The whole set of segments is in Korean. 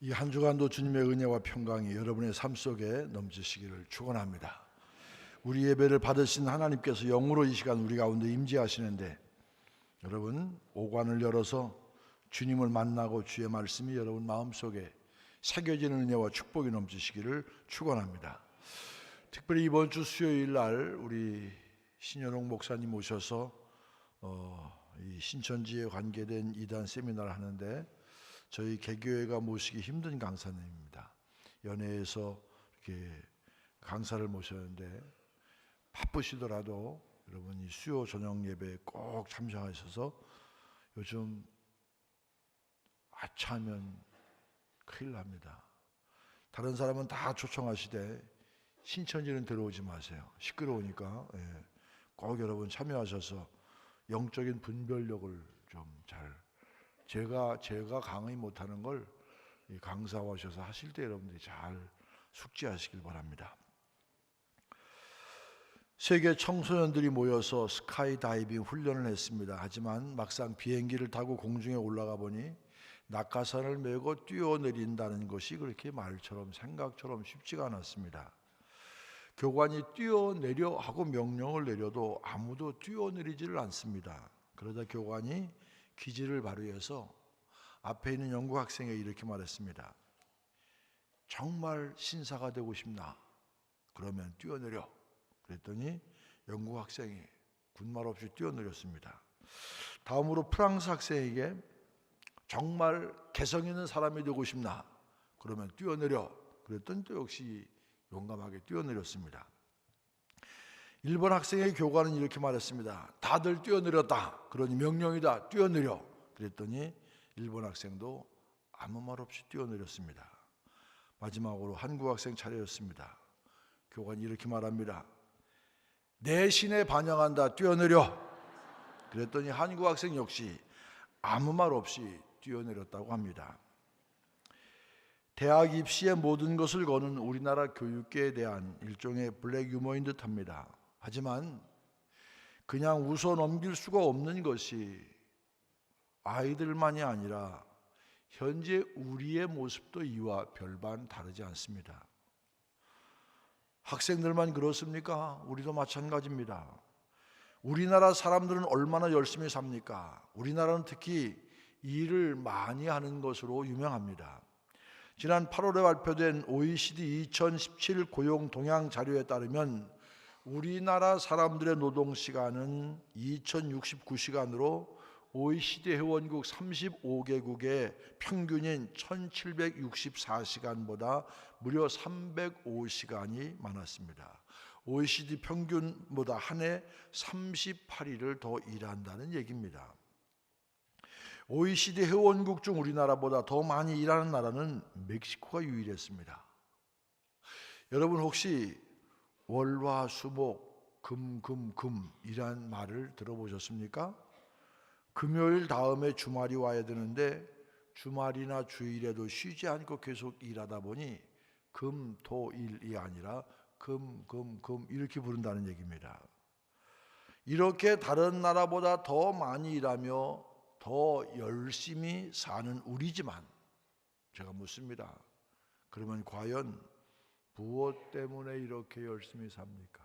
이 한 주간도 주님의 은혜와 평강이 여러분의 삶 속에 넘치시기를 축원합니다. 우리 예배를 받으신 하나님께서 영으로 이 시간 우리 가운데 임재하시는데, 여러분 오관을 열어서 주님을 만나고 주의 말씀이 여러분 마음속에 새겨지는 은혜와 축복이 넘치시기를 축원합니다. 특별히 이번 주 수요일 날 우리 신현옥 목사님 오셔서 이 신천지에 관계된 이단 세미나를 하는데, 저희 개교회가 모시기 힘든 강사님입니다. 연회에서 이렇게 강사를 모셨는데 바쁘시더라도 여러분 이 수요 저녁 예배에 꼭 참석하셔서, 요즘 아차하면 큰일 납니다. 다른 사람은 다 초청하시되 신천지는 들어오지 마세요. 시끄러우니까. 꼭 여러분 참여하셔서 영적인 분별력을 좀 잘, 제가 강의 못하는 걸 강사 오셔서 하실 때 여러분들이 잘 숙지하시길 바랍니다. 세계 청소년들이 모여서 스카이다이빙 훈련을 했습니다. 하지만 막상 비행기를 타고 공중에 올라가 보니 낙하산을 메고 뛰어내린다는 것이 그렇게 말처럼 생각처럼 쉽지가 않았습니다. 교관이 뛰어내려 하고 명령을 내려도 아무도 뛰어내리지를 않습니다. 그러자 교관이 기지를 발휘해서 앞에 있는 영국 학생에게 이렇게 말했습니다. 정말 신사가 되고 싶나? 그러면 뛰어내려. 그랬더니 영국 학생이 군말 없이 뛰어내렸습니다. 다음으로 프랑스 학생에게 정말 개성 있는 사람이 되고 싶나? 그러면 뛰어내려. 그랬더니 또 역시 용감하게 뛰어내렸습니다. 일본 학생의 교관은 이렇게 말했습니다. 다들 뛰어내렸다. 그러니 명령이다. 뛰어내려. 그랬더니 일본 학생도 아무 말 없이 뛰어내렸습니다. 마지막으로 한국 학생 차례였습니다. 교관이 이렇게 말합니다. 내 신에 반영한다. 뛰어내려. 그랬더니 한국 학생 역시 아무 말 없이 뛰어내렸다고 합니다. 대학 입시의 모든 것을 거는 우리나라 교육계에 대한 일종의 블랙 유머인 듯합니다. 하지만 그냥 웃어 넘길 수가 없는 것이 아이들만이 아니라 현재 우리의 모습도 이와 별반 다르지 않습니다. 학생들만 그렇습니까? 우리도 마찬가지입니다. 우리나라 사람들은 얼마나 열심히 삽니까? 우리나라는 특히 일을 많이 하는 것으로 유명합니다. 지난 8월에 발표된 OECD 2017 고용 동향 자료에 따르면 우리나라 사람들의 노동시간은 2069시간으로 OECD 회원국 35개국의 평균인 1764시간보다 무려 305시간이 많았습니다. OECD 평균보다 한 해 38일을 더 일한다는 얘기입니다. OECD 회원국 중 우리나라보다 더 많이 일하는 나라는 멕시코가 유일했습니다. 여러분 혹시 월화수목 금이란 말을 들어보셨습니까? 금요일 다음에 주말이 와야 되는데 주말이나 주일에도 쉬지 않고 계속 일하다 보니 금토일이 아니라 금 이렇게 부른다는 얘기입니다. 이렇게 다른 나라보다 더 많이 일하며 더 열심히 사는 우리지만, 제가 묻습니다. 그러면 과연 무엇 때문에 이렇게 열심히 삽니까?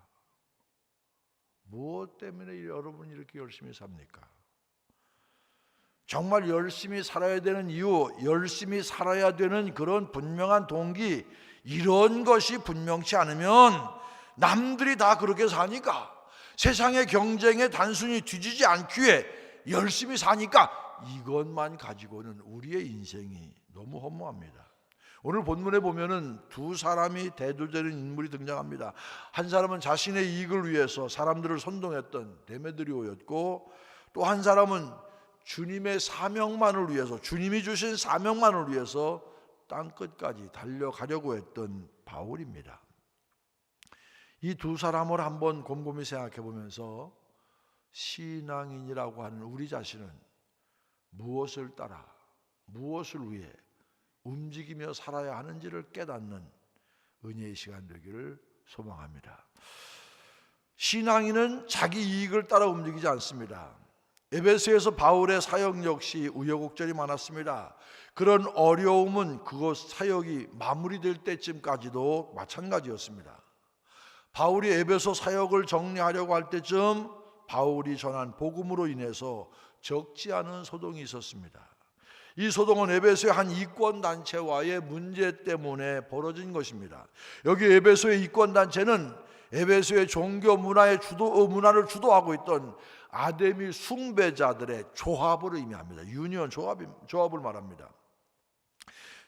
무엇 때문에 여러분이 이렇게 열심히 삽니까? 정말 열심히 살아야 되는 이유, 열심히 살아야 되는 그런 분명한 동기, 이런 것이 분명치 않으면 남들이 다 그렇게 사니까, 세상의 경쟁에 단순히 뒤지지 않기 위해 열심히 사니까, 이것만 가지고는 우리의 인생이 너무 허무합니다. 오늘 본문에 보면은 두 사람이 대두되는 인물이 등장합니다. 한 사람은 자신의 이익을 위해서 사람들을 선동했던 데메드리오였고, 또 한 사람은 주님의 사명만을 위해서, 주님이 주신 사명만을 위해서 땅끝까지 달려가려고 했던 바울입니다. 이 두 사람을 한번 곰곰이 생각해 보면서 신앙인이라고 하는 우리 자신은 무엇을 따라, 무엇을 위해 움직이며 살아야 하는지를 깨닫는 은혜의 시간 되기를 소망합니다. 신앙인은 자기 이익을 따라 움직이지 않습니다. 에베소에서 바울의 사역 역시 우여곡절이 많았습니다. 그런 어려움은 그곳 사역이 마무리될 때쯤까지도 마찬가지였습니다. 바울이 에베소 사역을 정리하려고 할 때쯤 바울이 전한 복음으로 인해서 적지 않은 소동이 있었습니다. 이 소동은 에베소의 한 이권단체와의 문제 때문에 벌어진 것입니다. 여기 에베소의 이권단체는 에베소의 종교 문화를 주도하고 있던 아데미 숭배자들의 조합을 의미합니다. 유니온 조합을 말합니다.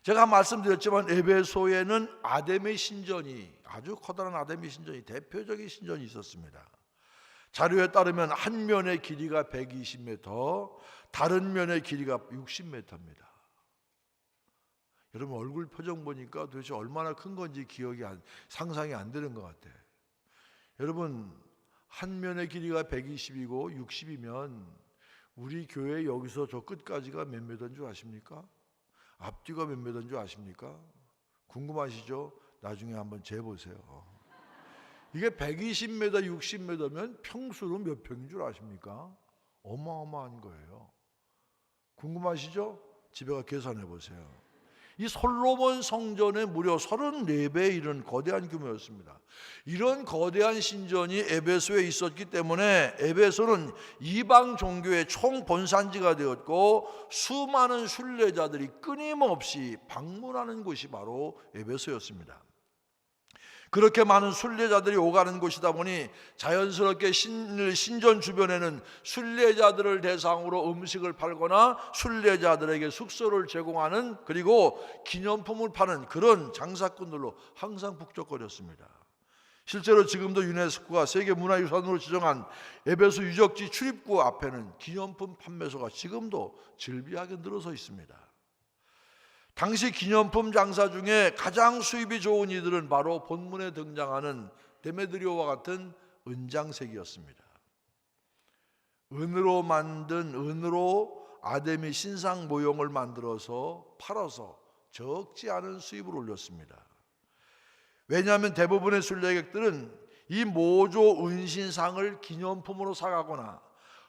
제가 말씀드렸지만 에베소에는 아데미 신전이, 아주 커다란 아데미 신전이, 대표적인 신전이 있었습니다. 자료에 따르면 한 면의 길이가 120m, 다른 면의 길이가 60m입니다. 여러분 얼굴 표정 보니까 도대체 얼마나 큰 건지 상상이 안 되는 것 같아요. 여러분 한 면의 길이가 120이고 60이면 우리 교회 여기서 저 끝까지가 몇 미터인 줄 아십니까? 앞뒤가 몇 미터인 줄 아십니까? 궁금하시죠? 나중에 한번 재보세요. 이게 120m, 60m면 평수로 몇 평인 줄 아십니까? 어마어마한 거예요. 궁금하시죠? 집에 가 계산해 보세요. 이 솔로몬 성전의 무려 34배에 이른 거대한 규모였습니다. 이런 거대한 신전이 에베소에 있었기 때문에 에베소는 이방 종교의 총본산지가 되었고 수많은 순례자들이 끊임없이 방문하는 곳이 바로 에베소였습니다. 그렇게 많은 순례자들이 오가는 곳이다 보니 자연스럽게 신전 주변에는 순례자들을 대상으로 음식을 팔거나 순례자들에게 숙소를 제공하는, 그리고 기념품을 파는 그런 장사꾼들로 항상 북적거렸습니다. 실제로 지금도 유네스코가 세계문화유산으로 지정한 에베소 유적지 출입구 앞에는 기념품 판매소가 지금도 즐비하게 늘어서 있습니다. 당시 기념품 장사 중에 가장 수입이 좋은 이들은 바로 본문에 등장하는 데메드리오와 같은 은장색이었습니다. 은으로 아데미 신상 모형을 만들어서 팔아서 적지 않은 수입을 올렸습니다. 왜냐하면 대부분의 순례객들은 이 모조 은신상을 기념품으로 사가거나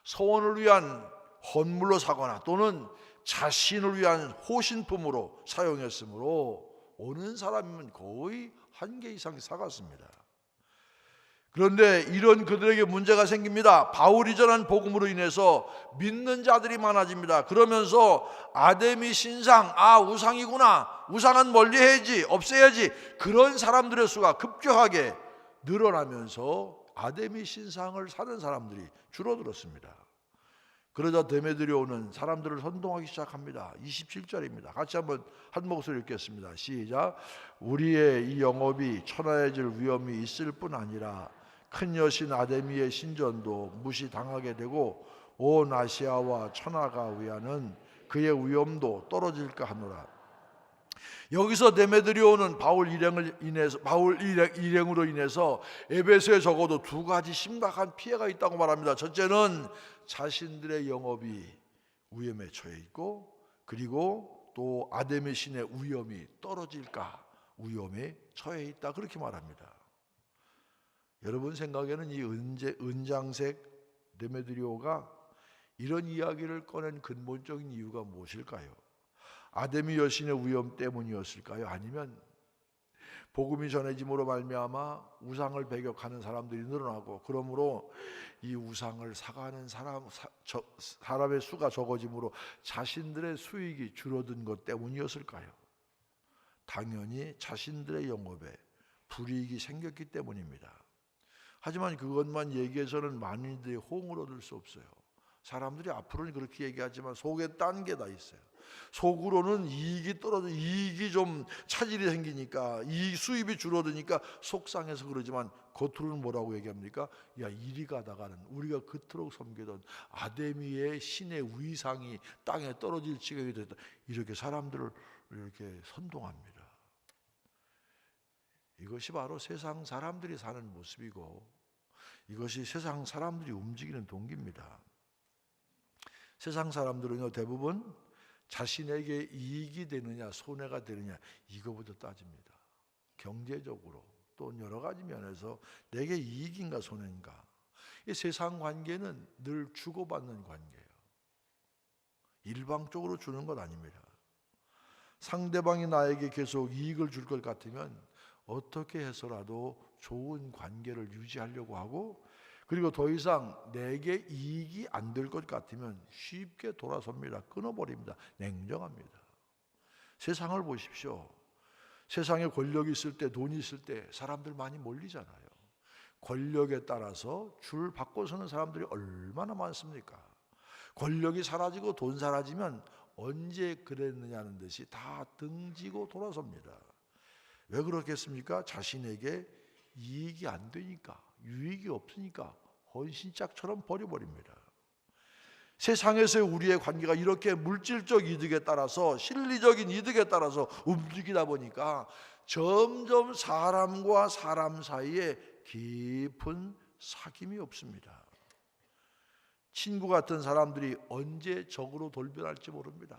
서원을 위한 헌물로 사거나 또는 자신을 위한 호신품으로 사용했으므로 오는 사람이면 거의 한 개 이상 사갔습니다. 그런데 이런 그들에게 문제가 생깁니다. 바울이 전한 복음으로 인해서 믿는 자들이 많아집니다. 그러면서 아데미 신상, 우상이구나, 우상은 멀리해야지, 없애야지, 그런 사람들의 수가 급격하게 늘어나면서 아데미 신상을 사는 사람들이 줄어들었습니다. 그러자 데메드리오는 사람들을 선동하기 시작합니다. 27절입니다. 같이 한번 한 목소리 읽겠습니다. 시작. 우리의 이 영업이 천하해질 위험이 있을 뿐 아니라 큰 여신 아데미의 신전도 무시당하게 되고 온 아시아와 천하가 위하는 그의 위엄도 떨어질까 하노라. 여기서 데메드리오는 바울 일행으로 인해서 에베소에 적어도 두 가지 심각한 피해가 있다고 말합니다. 첫째는 자신들의 영업이 위험에 처해 있고, 그리고 또 아데미 신의 위엄이 떨어질까 위험에 처해 있다, 그렇게 말합니다. 여러분 생각에는 이 은장색 데메드리오가 이런 이야기를 꺼낸 근본적인 이유가 무엇일까요? 아데미 여신의 위엄 때문이었을까요? 아니면 복음이 전해짐으로 말미암아 우상을 배격하는 사람들이 늘어나고, 그러므로 이 우상을 사가는 사람의 수가 적어짐으로 자신들의 수익이 줄어든 것 때문이었을까요? 당연히 자신들의 영업에 불이익이 생겼기 때문입니다. 하지만 그것만 얘기해서는 많은 이들이 호응을 얻을 수 없어요. 사람들이 앞으로는 그렇게 얘기하지만 속에 딴 게 다 있어요. 속으로는 이익이 좀 차질이 생기니까, 이 수입이 줄어드니까 속상해서 그러지만 겉으로는 뭐라고 얘기합니까? 야, 이리 가다가는 우리가 그토록 섬기던 아데미의 신의 위상이 땅에 떨어질 지경이 됐다, 이렇게 사람들을 이렇게 선동합니다. 이것이 바로 세상 사람들이 사는 모습이고, 이것이 세상 사람들이 움직이는 동기입니다. 세상 사람들은요, 대부분 자신에게 이익이 되느냐 손해가 되느냐 이거부터 따집니다. 경제적으로 또 여러 가지 면에서 내게 이익인가 손해인가. 이 세상 관계는 늘 주고받는 관계예요. 일방적으로 주는 것 아닙니다. 상대방이 나에게 계속 이익을 줄 것 같으면 어떻게 해서라도 좋은 관계를 유지하려고 하고, 그리고 더 이상 내게 이익이 안 될 것 같으면 쉽게 돌아섭니다. 끊어버립니다. 냉정합니다. 세상을 보십시오. 세상에 권력이 있을 때, 돈이 있을 때 사람들 많이 몰리잖아요. 권력에 따라서 줄 받고 서는 사람들이 얼마나 많습니까? 권력이 사라지고 돈 사라지면 언제 그랬느냐는 듯이 다 등지고 돌아섭니다. 왜 그렇겠습니까? 자신에게 이익이 안 되니까, 유익이 없으니까 헌신짝처럼 버려버립니다. 세상에서의 우리의 관계가 이렇게 물질적 이득에 따라서, 실리적인 이득에 따라서 움직이다 보니까 점점 사람과 사람 사이에 깊은 사귐이 없습니다. 친구 같은 사람들이 언제 적으로 돌변할지 모릅니다.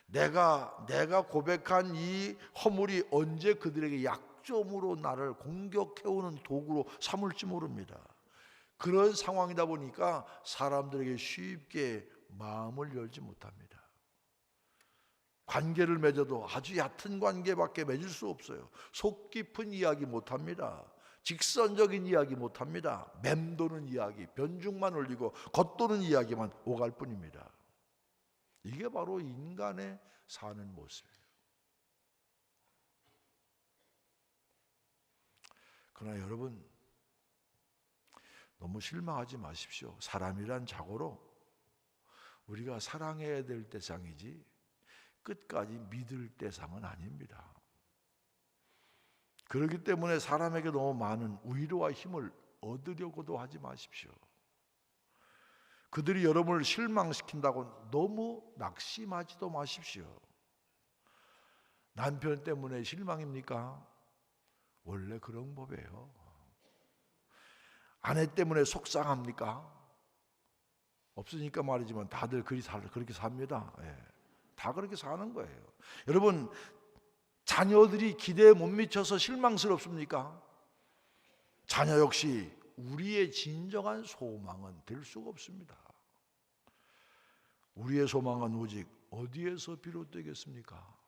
내가 고백한 이 허물이 언제 그들에게 약점으로 나를 공격해오는 도구로 삼을지 모릅니다. 그런 상황이다 보니까 사람들에게 쉽게 마음을 열지 못합니다. 관계를 맺어도 아주 얕은 관계밖에 맺을 수 없어요. 속 깊은 이야기 못합니다. 직선적인 이야기 못합니다. 맴도는 이야기, 변죽만 올리고 겉도는 이야기만 오갈 뿐입니다. 이게 바로 인간의 사는 모습이에요. 그러나 여러분, 너무 실망하지 마십시오. 사람이란 자고로 우리가 사랑해야 될 대상이지 끝까지 믿을 대상은 아닙니다. 그렇기 때문에 사람에게 너무 많은 위로와 힘을 얻으려고도 하지 마십시오. 그들이 여러분을 실망시킨다고 너무 낙심하지도 마십시오. 남편 때문에 실망입니까? 원래 그런 법이에요. 아내 때문에 속상합니까? 없으니까 말이지만 다들 그렇게 삽니다. 예. 다 그렇게 사는 거예요. 여러분, 자녀들이 기대에 못 미쳐서 실망스럽습니까? 자녀 역시 우리의 진정한 소망은 될 수가 없습니다. 우리의 소망은 오직 어디에서 비롯되겠습니까?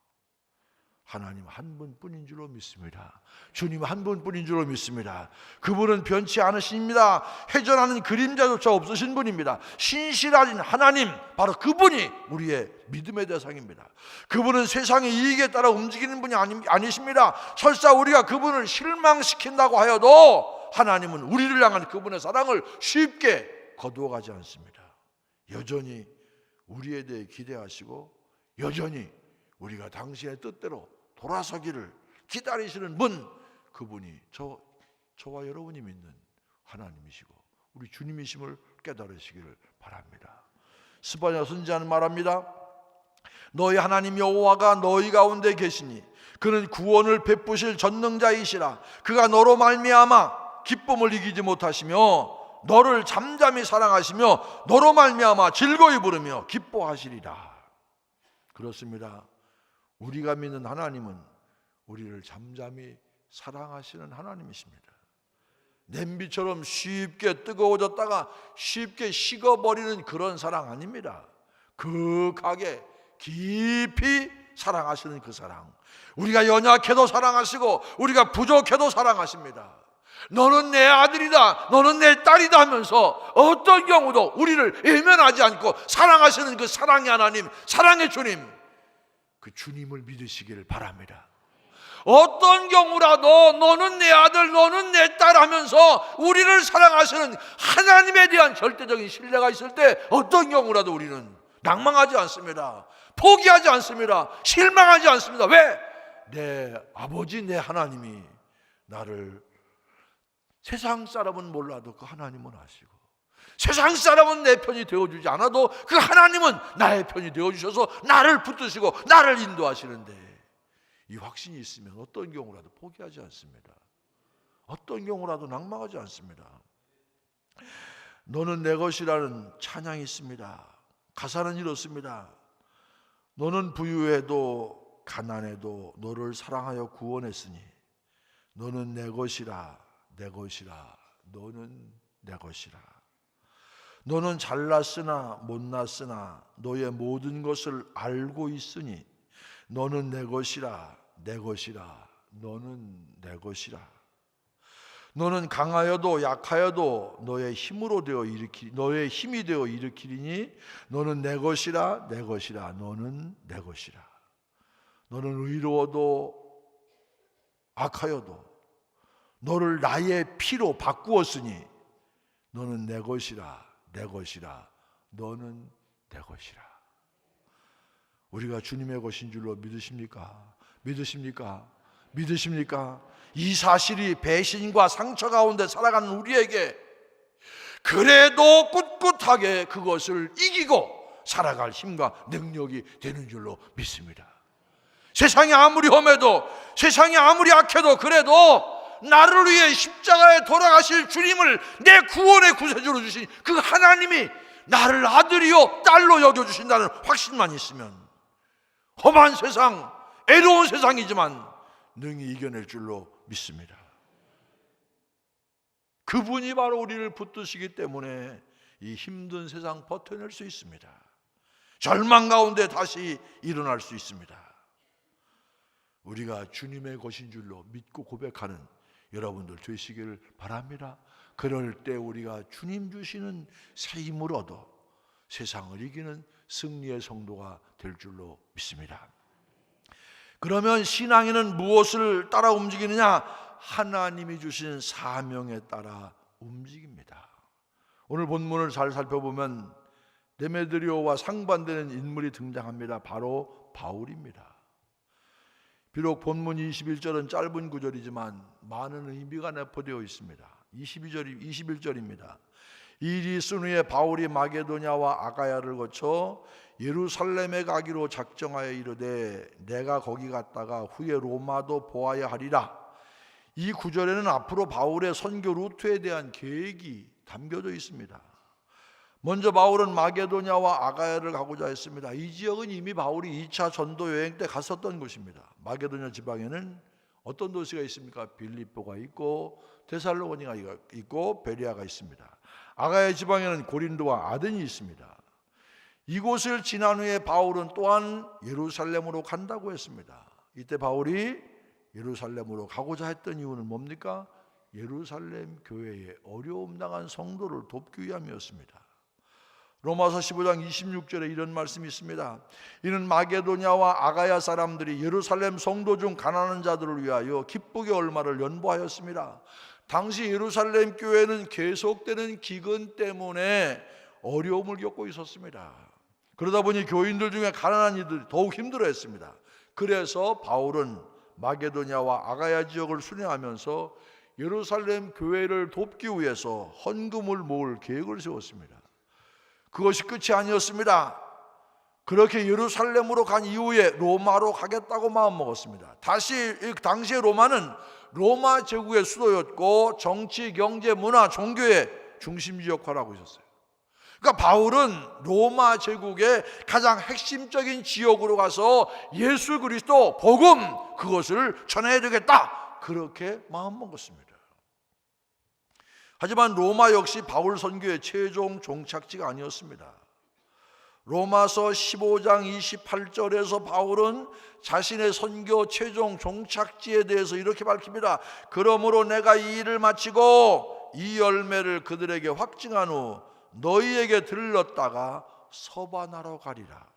하나님 한 분뿐인 줄로 믿습니다. 주님 한 분뿐인 줄로 믿습니다. 그분은 변치 않으십니다. 회전하는 그림자조차 없으신 분입니다. 신실하신 하나님, 바로 그분이 우리의 믿음의 대상입니다. 그분은 세상의 이익에 따라 움직이는 분이 아니십니다. 설사 우리가 그분을 실망시킨다고 하여도 하나님은 우리를 향한 그분의 사랑을 쉽게 거두어가지 않습니다. 여전히 우리에 대해 기대하시고 여전히 우리가 당신의 뜻대로 돌아서기를 기다리시는 분, 그분이 저와 여러분이 믿는 하나님이시고 우리 주님이심을 깨달으시기를 바랍니다. 스바냐 선지자는 말합니다. 너희 하나님 여호와가 너희 가운데 계시니 그는 구원을 베푸실 전능자이시라. 그가 너로 말미암아 기쁨을 이기지 못하시며 너를 잠잠히 사랑하시며 너로 말미암아 즐거이 부르며 기뻐하시리라. 그렇습니다. 우리가 믿는 하나님은 우리를 잠잠히 사랑하시는 하나님이십니다. 냄비처럼 쉽게 뜨거워졌다가 쉽게 식어버리는 그런 사랑 아닙니다. 극하게 깊이 사랑하시는 그 사랑, 우리가 연약해도 사랑하시고 우리가 부족해도 사랑하십니다. 너는 내 아들이다, 너는 내 딸이다 하면서 어떤 경우도 우리를 외면하지 않고 사랑하시는 그 사랑의 하나님, 사랑의 주님, 그 주님을 믿으시기를 바랍니다. 어떤 경우라도 너는 내 아들, 너는 내 딸 하면서 우리를 사랑하시는 하나님에 대한 절대적인 신뢰가 있을 때 어떤 경우라도 우리는 낭망하지 않습니다. 포기하지 않습니다. 실망하지 않습니다. 왜? 내 아버지, 내 하나님이 나를, 세상 사람은 몰라도 그 하나님은 아시고 세상 사람은 내 편이 되어주지 않아도 그 하나님은 나의 편이 되어주셔서 나를 붙드시고 나를 인도하시는데, 이 확신이 있으면 어떤 경우라도 포기하지 않습니다. 어떤 경우라도 낭망하지 않습니다. 너는 내 것이라는 찬양이 있습니다. 가사는 이렇습니다. 너는 부유해도 가난해도 너를 사랑하여 구원했으니 너는 내 것이라, 내 것이라, 너는 내 것이라. 너는 잘났으나 못났으나 너의 모든 것을 알고 있으니 너는 내 것이라, 내 것이라, 너는 내 것이라. 너는 강하여도 약하여도 너의 힘이 되어 일으키리니 너는 내 것이라, 내 것이라, 너는 내 것이라. 너는 의로워도 악하여도 너를 나의 피로 바꾸었으니 너는 내 것이라, 내 것이라, 너는 내 것이라. 우리가 주님의 것인 줄로 믿으십니까? 믿으십니까? 믿으십니까? 이 사실이 배신과 상처 가운데 살아가는 우리에게 그래도 꿋꿋하게 그것을 이기고 살아갈 힘과 능력이 되는 줄로 믿습니다. 세상이 아무리 험해도, 세상이 아무리 악해도, 그래도 나를 위해 십자가에 돌아가실 주님을 내 구원의 구세주로 주신 그 하나님이 나를 아들이요 딸로 여겨주신다는 확신만 있으면 험한 세상, 애로운 세상이지만 능히 이겨낼 줄로 믿습니다. 그분이 바로 우리를 붙드시기 때문에 이 힘든 세상 버텨낼 수 있습니다. 절망 가운데 다시 일어날 수 있습니다. 우리가 주님의 것인 줄로 믿고 고백하는 여러분들 되시기를 바랍니다. 그럴 때 우리가 주님 주시는 새 힘을 얻어 세상을 이기는 승리의 성도가 될 줄로 믿습니다. 그러면 신앙인은 무엇을 따라 움직이느냐? 하나님이 주신 사명에 따라 움직입니다. 오늘 본문을 잘 살펴보면 데메드리오와 상반되는 인물이 등장합니다. 바로 바울입니다. 비록 본문 21절은 짧은 구절이지만 많은 의미가 내포되어 있습니다. 21절입니다. 일이 있은 후에 바울이 마게도냐와 아가야를 거쳐 예루살렘에 가기로 작정하여 이르되 내가 거기 갔다가 후에 로마도 보아야 하리라. 이 구절에는 앞으로 바울의 선교 루트에 대한 계획이 담겨져 있습니다. 먼저 바울은 마게도냐와 아가야를 가고자 했습니다. 이 지역은 이미 바울이 2차 전도 여행 때 갔었던 곳입니다. 마게도냐 지방에는 어떤 도시가 있습니까? 빌립보가 있고 데살로니가가 있고 베레아가 있습니다. 아가야 지방에는 고린도와 아덴이 있습니다. 이곳을 지난 후에 바울은 또한 예루살렘으로 간다고 했습니다. 이때 바울이 예루살렘으로 가고자 했던 이유는 뭡니까? 예루살렘 교회에 어려움 당한 성도를 돕기 위함이었습니다. 로마서 15장 26절에 이런 말씀이 있습니다. 이는 마게도냐와 아가야 사람들이 예루살렘 성도 중 가난한 자들을 위하여 기쁘게 얼마를 연보하였습니다. 당시 예루살렘 교회는 계속되는 기근 때문에 어려움을 겪고 있었습니다. 그러다 보니 교인들 중에 가난한 이들이 더욱 힘들어했습니다. 그래서 바울은 마게도냐와 아가야 지역을 순회하면서 예루살렘 교회를 돕기 위해서 헌금을 모을 계획을 세웠습니다. 그것이 끝이 아니었습니다. 그렇게 예루살렘으로 간 이후에 로마로 가겠다고 마음먹었습니다. 당시의 로마는 로마 제국의 수도였고 정치, 경제, 문화, 종교의 중심지 역할을 하고 있었어요. 그러니까 바울은 로마 제국의 가장 핵심적인 지역으로 가서 예수 그리스도 복음 그것을 전해야 되겠다, 그렇게 마음먹었습니다. 하지만 로마 역시 바울 선교의 최종 종착지가 아니었습니다. 로마서 15장 28절에서 바울은 자신의 선교 최종 종착지에 대해서 이렇게 밝힙니다. 그러므로 내가 이 일을 마치고 이 열매를 그들에게 확증한 후 너희에게 들렀다가 서반하러 가리라.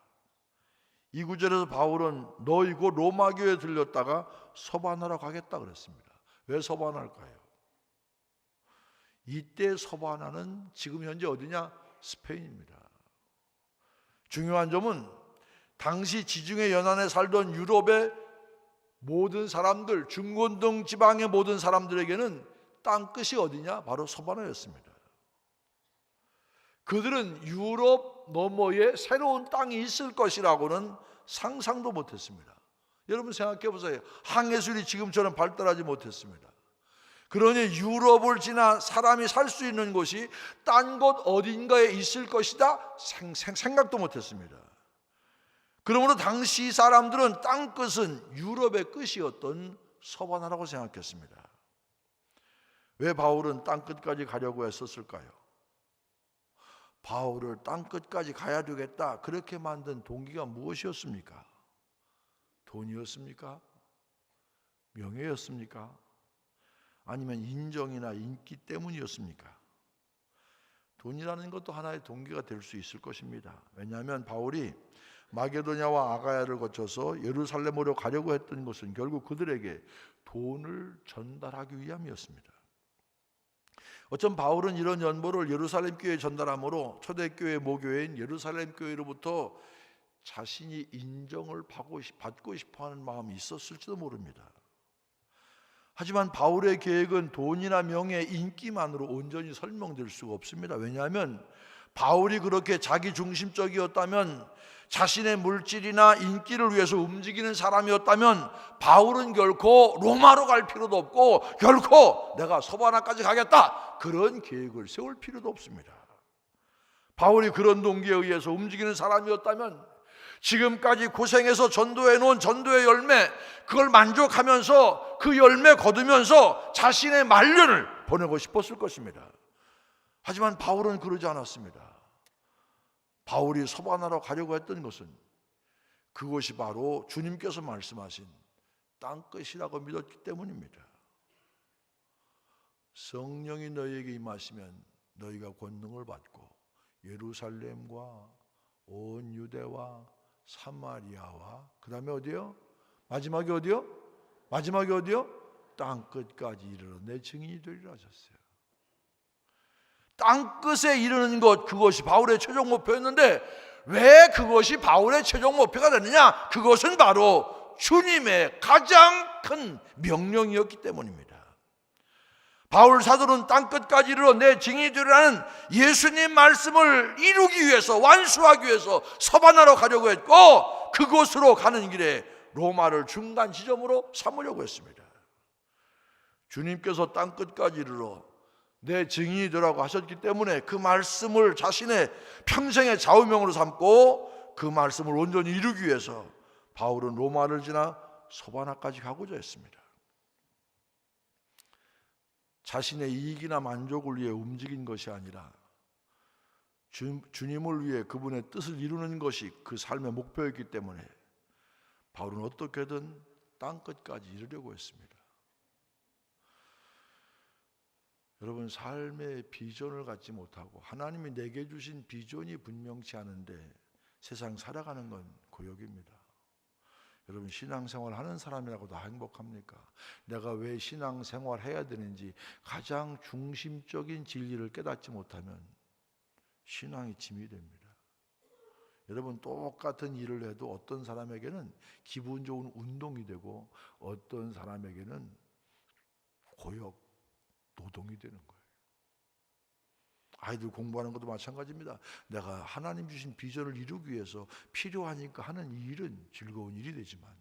이 구절에서 바울은 너희 곧 로마 교회에 들렸다가 서반하러 가겠다 그랬습니다. 왜 서반할까요? 이때 서반하는 지금 현재 어디냐? 스페인입니다. 중요한 점은 당시 지중해 연안에 살던 유럽의 모든 사람들, 중건동 지방의 모든 사람들에게는 땅끝이 어디냐? 바로 서반하였습니다. 그들은 유럽 너머에 새로운 땅이 있을 것이라고는 상상도 못했습니다. 여러분 생각해 보세요. 항해술이 지금처럼 발달하지 못했습니다. 그러니 유럽을 지나 사람이 살 수 있는 곳이 딴 곳 어딘가에 있을 것이다 생각도 못했습니다. 그러므로 당시 사람들은 땅끝은 유럽의 끝이었던 서반하라고 생각했습니다. 왜 바울은 땅끝까지 가려고 했었을까요? 바울을 땅끝까지 가야 되겠다 그렇게 만든 동기가 무엇이었습니까? 돈이었습니까? 명예였습니까? 아니면 인정이나 인기 때문이었습니까? 돈이라는 것도 하나의 동기가 될 수 있을 것입니다. 왜냐하면 바울이 마게도냐와 아가야를 거쳐서 예루살렘으로 가려고 했던 것은 결국 그들에게 돈을 전달하기 위함이었습니다. 어쩜 바울은 이런 연보를 예루살렘 교회에 전달함으로 초대교회 모교회인 예루살렘 교회로부터 자신이 인정을 받고 싶어하는 마음이 있었을지도 모릅니다. 하지만 바울의 계획은 돈이나 명예, 인기만으로 온전히 설명될 수가 없습니다. 왜냐하면 바울이 그렇게 자기 중심적이었다면, 자신의 물질이나 인기를 위해서 움직이는 사람이었다면 바울은 결코 로마로 갈 필요도 없고 결코 내가 서바나까지 가겠다 그런 계획을 세울 필요도 없습니다. 바울이 그런 동기에 의해서 움직이는 사람이었다면 지금까지 고생해서 전도해 놓은 전도의 열매, 그걸 만족하면서 그 열매 거두면서 자신의 말년을 보내고 싶었을 것입니다. 하지만 바울은 그러지 않았습니다. 바울이 서바나로 가려고 했던 것은 그것이 바로 주님께서 말씀하신 땅끝이라고 믿었기 때문입니다. 성령이 너희에게 임하시면 너희가 권능을 받고 예루살렘과 온 유대와 사마리아와 그 다음에 어디요? 마지막에 어디요? 마지막에 어디요? 땅끝까지 이르러 내 증인이 되리라 하셨어요. 땅끝에 이르는 것, 그것이 바울의 최종 목표였는데 왜 그것이 바울의 최종 목표가 됐느냐? 그것은 바로 주님의 가장 큰 명령이었기 때문입니다. 바울 사도는 땅끝까지 이르러 내 증인이 되리라는 예수님 말씀을 이루기 위해서, 완수하기 위해서 서바나로 가려고 했고, 그곳으로 가는 길에 로마를 중간 지점으로 삼으려고 했습니다. 주님께서 땅끝까지 이르러 내 증인이 되라고 하셨기 때문에 그 말씀을 자신의 평생의 좌우명으로 삼고 그 말씀을 온전히 이루기 위해서 바울은 로마를 지나 서바나까지 가고자 했습니다. 자신의 이익이나 만족을 위해 움직인 것이 아니라 주님을 위해 그분의 뜻을 이루는 것이 그 삶의 목표였기 때문에 바울은 어떻게든 땅끝까지 이르려고 했습니다. 여러분, 삶의 비전을 갖지 못하고 하나님이 내게 주신 비전이 분명치 않은데 세상 살아가는 건 고역입니다. 여러분, 신앙생활 하는 사람이라고 다 행복합니까? 내가 왜 신앙생활 해야 되는지 가장 중심적인 진리를 깨닫지 못하면 신앙이 짐이 됩니다. 여러분, 똑같은 일을 해도 어떤 사람에게는 기분 좋은 운동이 되고 어떤 사람에게는 고역, 노동이 되는 거예요. 아이들 공부하는 것도 마찬가지입니다. 내가 하나님 주신 비전을 이루기 위해서 필요하니까 하는 이 일은 즐거운 일이 되지만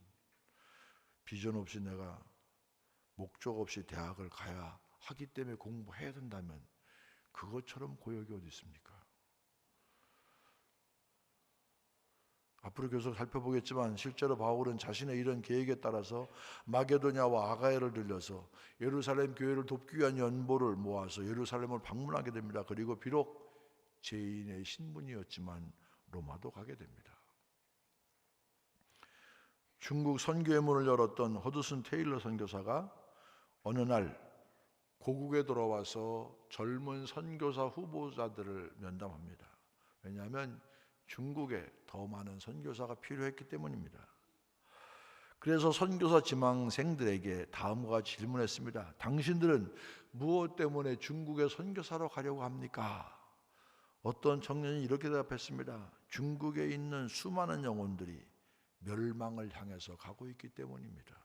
비전 없이 내가 목적 없이 대학을 가야 하기 때문에 공부해야 된다면 그것처럼 고역이 어디 있습니까? 앞으로 계속 살펴보겠지만 실제로 바울은 자신의 이런 계획에 따라서 마게도냐와 아가야를 들려서 예루살렘 교회를 돕기 위한 연보를 모아서 예루살렘을 방문하게 됩니다. 그리고 비록 죄인의 신분이었지만 로마도 가게 됩니다. 중국 선교의 문을 열었던 허드슨 테일러 선교사가 어느 날 고국에 돌아와서 젊은 선교사 후보자들을 면담합니다. 왜냐하면 중국에 더 많은 선교사가 필요했기 때문입니다. 그래서 선교사 지망생들에게 다음과 같이 질문했습니다. 당신들은 무엇 때문에 중국에 선교사로 가려고 합니까? 어떤 청년이 이렇게 대답했습니다. 중국에 있는 수많은 영혼들이 멸망을 향해서 가고 있기 때문입니다.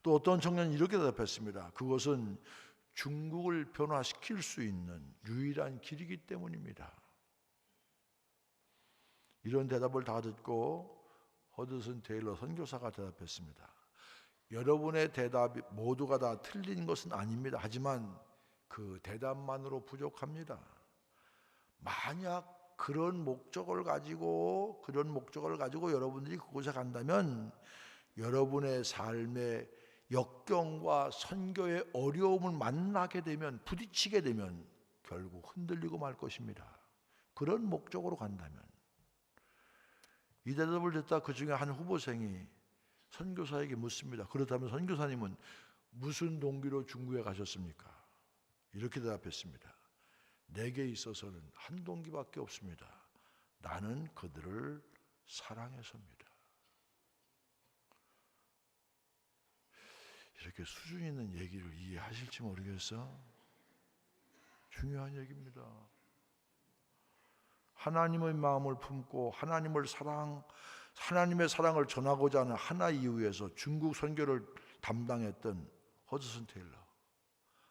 또 어떤 청년이 이렇게 대답했습니다. 그것은 중국을 변화시킬 수 있는 유일한 길이기 때문입니다. 이런 대답을 다 듣고 허드슨 테일러 선교사가 대답했습니다. 여러분의 대답이 모두가 다 틀린 것은 아닙니다. 하지만 그 대답만으로 부족합니다. 만약 그런 목적을 가지고 여러분들이 그곳에 간다면 여러분의 삶의 역경과 선교의 어려움을 만나게 되면, 부딪히게 되면 결국 흔들리고 말 것입니다. 그런 목적으로 간다면, 이 대답을 듣다 그 중에 한 후보생이 선교사에게 묻습니다. 그렇다면 선교사님은 무슨 동기로 중국에 가셨습니까? 이렇게 대답했습니다. 내게 있어서는 한 동기밖에 없습니다. 나는 그들을 사랑해서입니다. 이렇게 수준 있는 얘기를 이해하실지 모르겠어. 중요한 얘기입니다. 하나님의 마음을 품고 하나님의 사랑을 전하고자 하는 하나 이유에서 중국 선교를 담당했던 허드슨 테일러,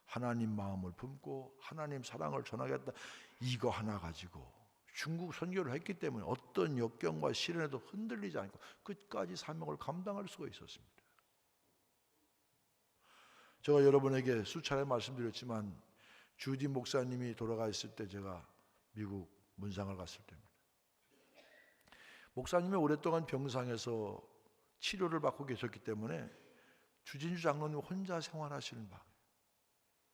하나님 마음을 품고 하나님 사랑을 전하겠다, 이거 하나 가지고 중국 선교를 했기 때문에 어떤 역경과 시련에도 흔들리지 않고 끝까지 사명을 감당할 수가 있었습니다. 제가 여러분에게 수차례 말씀드렸지만 주디 목사님이 돌아가 있을 때 제가 미국 문상을 갔을 때입니다. 목사님이 오랫동안 병상에서 치료를 받고 계셨기 때문에 주진주 장로님 혼자 생활하시는 방,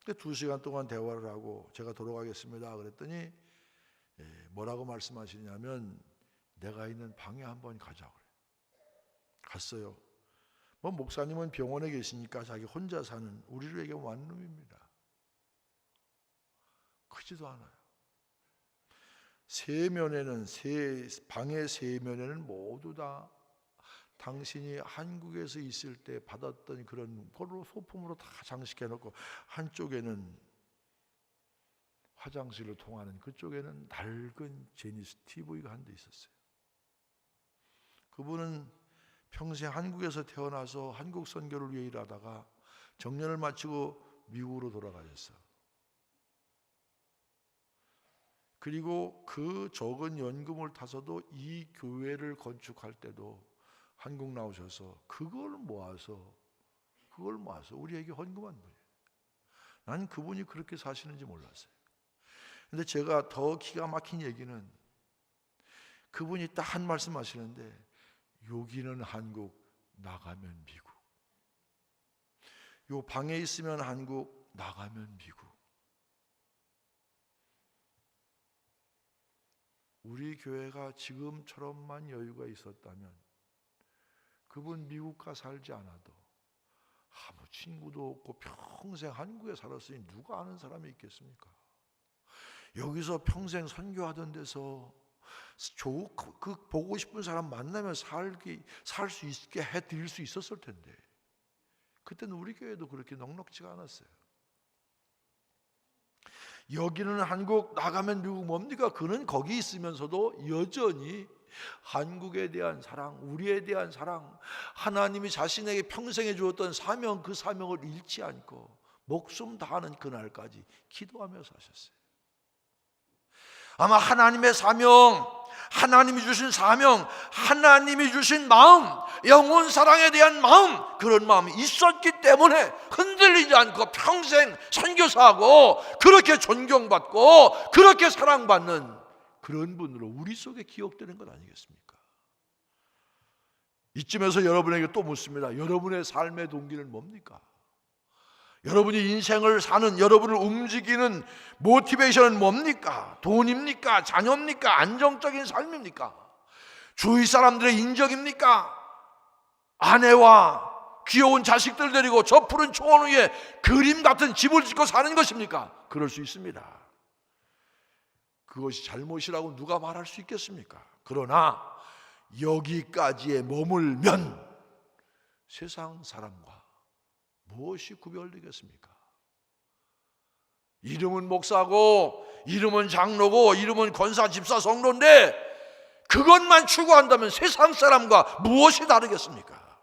2시간 동안 대화를 하고 제가 돌아가겠습니다 그랬더니 뭐라고 말씀하시냐면 내가 있는 방에 한번 가자고 그래요. 갔어요. 뭐 목사님은 병원에 계시니까 자기 혼자 사는 우리에게 완룸입니다. 크지도 않아요. 방의 세면에는 모두 다 당신이 한국에서 있을 때 받았던 그런 걸로 소품으로 다 장식해 놓고, 한쪽에는 화장실로 통하는 그쪽에는 낡은 제니스 TV가 한 대 있었어요. 그분은 평생 한국에서 태어나서 한국 선교를 위해 일하다가 정년을 마치고 미국으로 돌아가셨어요. 그리고 그 적은 연금을 타서도 이 교회를 건축할 때도 한국 나오셔서 그걸 모아서 우리에게 헌금한 분이에요. 난 그분이 그렇게 사시는지 몰랐어요. 근데 제가 더 기가 막힌 얘기는 그분이 딱 한 말씀 하시는데, 여기는 한국, 나가면 미국. 요 방에 있으면 한국, 나가면 미국. 우리 교회가 지금처럼만 여유가 있었다면 그분 미국 가 살지 않아도 아무 친구도 없고 평생 한국에 살았으니 누가 아는 사람이 있겠습니까? 여기서 평생 선교하던 데서 그 보고 싶은 사람 만나면 살 수 있게 해드릴 수 있었을 텐데, 그때는 우리 교회도 그렇게 넉넉지가 않았어요. 여기는 한국, 나가면 미국 뭡니까? 그는 거기 있으면서도 여전히 한국에 대한 사랑, 우리에 대한 사랑, 하나님이 자신에게 평생에 주었던 사명, 그 사명을 잃지 않고 목숨 다하는 그날까지 기도하며 사셨어요. 아마 하나님의 사명, 하나님이 주신 사명, 하나님이 주신 마음, 영혼 사랑에 대한 마음, 그런 마음이 있었기 때문에 흔들리지 않고 평생 선교사하고 그렇게 존경받고 그렇게 사랑받는 그런 분으로 우리 속에 기억되는 것 아니겠습니까? 이쯤에서 여러분에게 또 묻습니다. 여러분의 삶의 동기는 뭡니까? 여러분이 인생을 사는, 여러분을 움직이는 모티베이션은 뭡니까? 돈입니까? 자녀입니까? 안정적인 삶입니까? 주위 사람들의 인정입니까? 아내와 귀여운 자식들 데리고 저 푸른 초원 위에 그림 같은 집을 짓고 사는 것입니까? 그럴 수 있습니다. 그것이 잘못이라고 누가 말할 수 있겠습니까? 그러나 여기까지에 머물면 세상 사람과 무엇이 구별되겠습니까? 이름은 목사고, 이름은 장로고, 이름은 권사, 집사, 성도인데 그것만 추구한다면 세상 사람과 무엇이 다르겠습니까?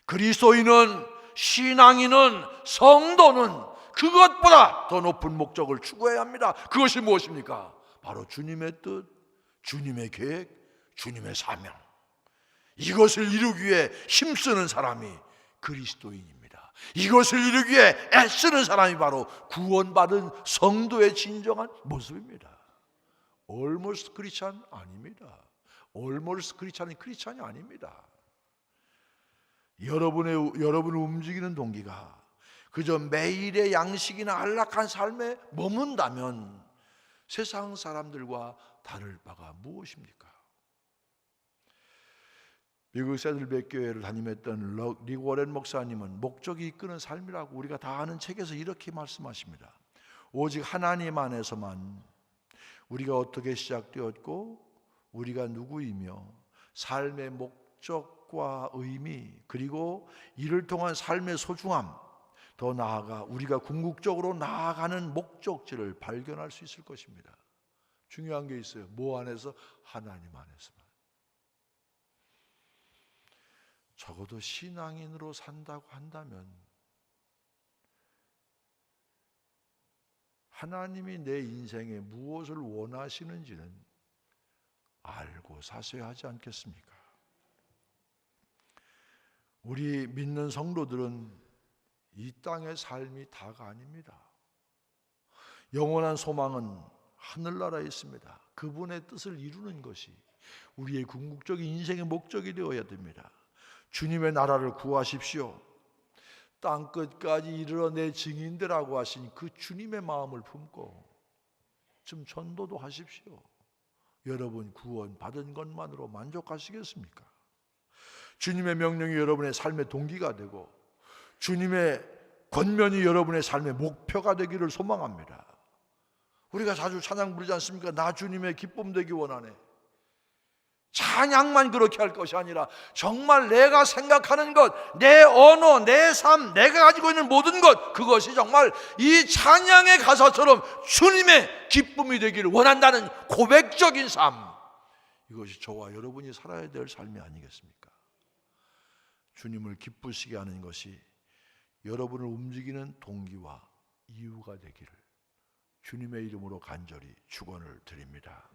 그리스도인은, 신앙인은, 성도는 그것보다 더 높은 목적을 추구해야 합니다. 그것이 무엇입니까? 바로 주님의 뜻, 주님의 계획, 주님의 사명. 이것을 이루기 위해 힘쓰는 사람이 그리스도인입니다. 이것을 이루기 위해 애쓰는 사람이 바로 구원받은 성도의 진정한 모습입니다. Almost 크리스찬 아닙니다. Almost 크리스찬이 크리스찬이 아닙니다. 여러분을 움직이는 동기가 그저 매일의 양식이나 안락한 삶에 머문다면 세상 사람들과 다를 바가 무엇입니까? 미국 세들백 교회를 담임했던 릭 워렌 목사님은 목적이 이끄는 삶이라고 우리가 다 아는 책에서 이렇게 말씀하십니다. 오직 하나님 안에서만 우리가 어떻게 시작되었고 우리가 누구이며 삶의 목적과 의미, 그리고 이를 통한 삶의 소중함, 더 나아가 우리가 궁극적으로 나아가는 목적지를 발견할 수 있을 것입니다. 중요한 게 있어요. 뭐 안에서? 하나님 안에서만. 적어도 신앙인으로 산다고 한다면 하나님이 내 인생에 무엇을 원하시는지는 알고 사셔야 하지 않겠습니까? 우리 믿는 성도들은 이 땅의 삶이 다가 아닙니다. 영원한 소망은 하늘나라에 있습니다. 그분의 뜻을 이루는 것이 우리의 궁극적인 인생의 목적이 되어야 됩니다. 주님의 나라를 구하십시오. 땅끝까지 이르러 내 증인되라고 하신 그 주님의 마음을 품고 좀 전도도 하십시오. 여러분 구원 받은 것만으로 만족하시겠습니까? 주님의 명령이 여러분의 삶의 동기가 되고 주님의 권면이 여러분의 삶의 목표가 되기를 소망합니다. 우리가 자주 찬양 부르지 않습니까? 나 주님의 기쁨 되기 원하네. 찬양만 그렇게 할 것이 아니라 정말 내가 생각하는 것, 내 언어, 내 삶, 내가 가지고 있는 모든 것, 그것이 정말 이 찬양의 가사처럼 주님의 기쁨이 되기를 원한다는 고백적인 삶, 이것이 저와 여러분이 살아야 될 삶이 아니겠습니까? 주님을 기쁘시게 하는 것이 여러분을 움직이는 동기와 이유가 되기를 주님의 이름으로 간절히 축원을 드립니다.